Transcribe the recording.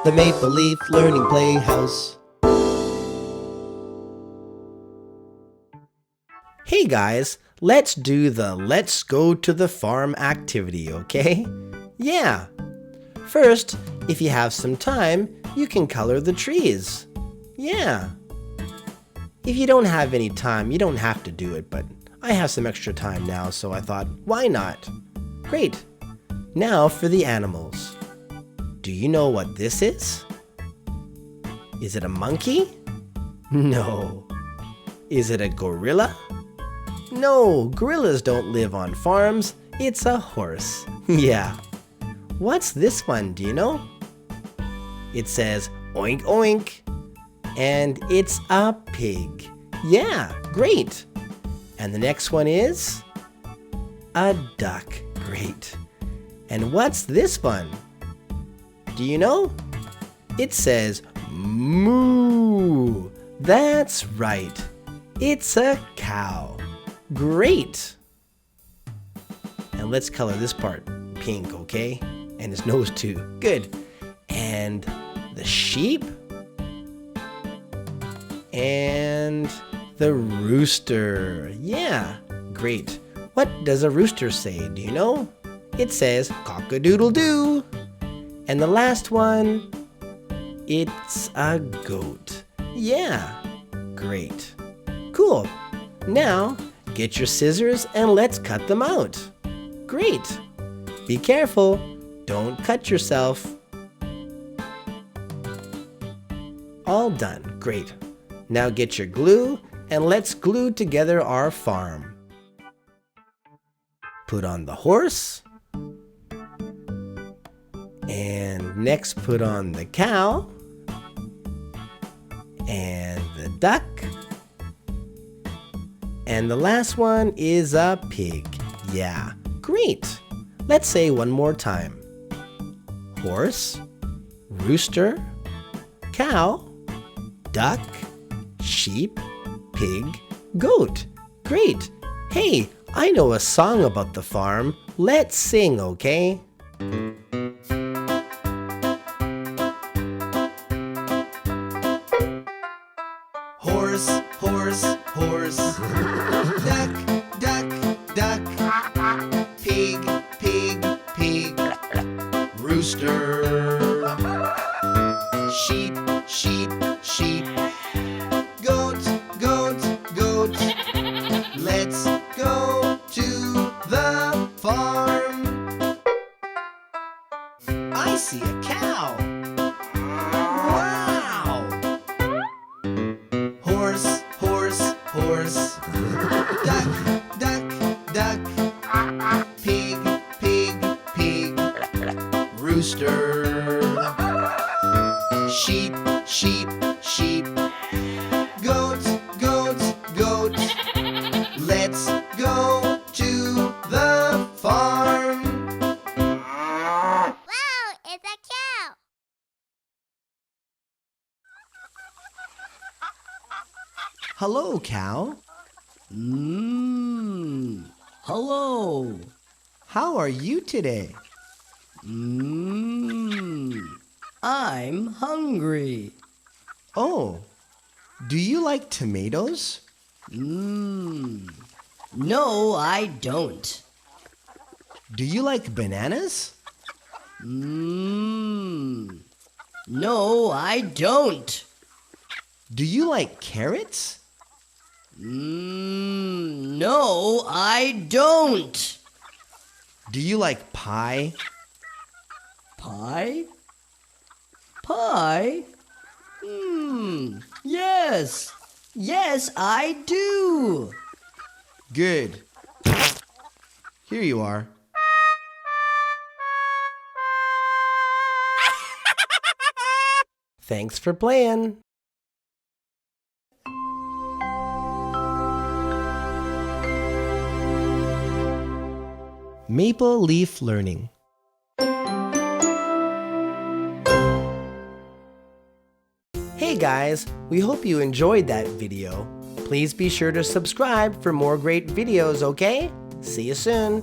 the Maple Leaf Learning Playhouse. Hey guys, let's do the Let's Go to the Farm activity, okay? Yeah. First, if you have some time, you can color the trees. Yeah. If you don't have any time, you don't have to do it, but I have some extra time now, so I thought, why not? Great. Now for the animals. Do you know what this is? Is it a monkey? No. Is it a gorilla? No, gorillas don't live on farms. It's a horse. Yeah. What's this one, do you know? It says oink oink. And it's a pig. Yeah, great. And the next one is a duck. Great. And what's this one? Do you know? It says moo. That's right. It's a cow. Great. And let's color this part pink, okay? And his nose too. Good. And the sheep? And the rooster. Yeah, great. What does a rooster say? Do you know? It says cock-a-doodle-doo. And the last one, it's a goat. Yeah, great. Cool. Now, get your scissors and let's cut them out. Great. Be careful. Don't cut yourself. All done. Great. Now get your glue and let's glue together our farm. Put on the horse. And next put on the cow. And the duck. And the last one is a pig. Yeah, great. Let's say one more time. Horse, rooster, cow, duck, sheep, pig, goat. Great. Hey, I know a song about the farm. Let's sing, okay? Horse, horse, horse. Duck, duck, duck. Pig, pig, pig. Rooster. Sheep, sheep, sheep. Goat, goat, goat. Let's go to the farm. I see a cow. Wow! Horse, horse, horse. Duck, duck, duck. Pig, pig, pig. Rooster. Sheep, sheep, sheep. Goat, goat, goat. Let's go to the farm. Wow, it's a cow. Hello, cow. Hello. How are you today? I'm hungry. Oh, do you like tomatoes? No, I don't. Do you like bananas? No, I don't. Do you like carrots? No, I don't. Do you like pie? Pie? Pie? Yes. Yes, I do. Good. Here you are. Thanks for playing. Maple Leaf Learning. Hey guys, we hope you enjoyed that video. Please be sure to subscribe for more great videos, okay? See you soon.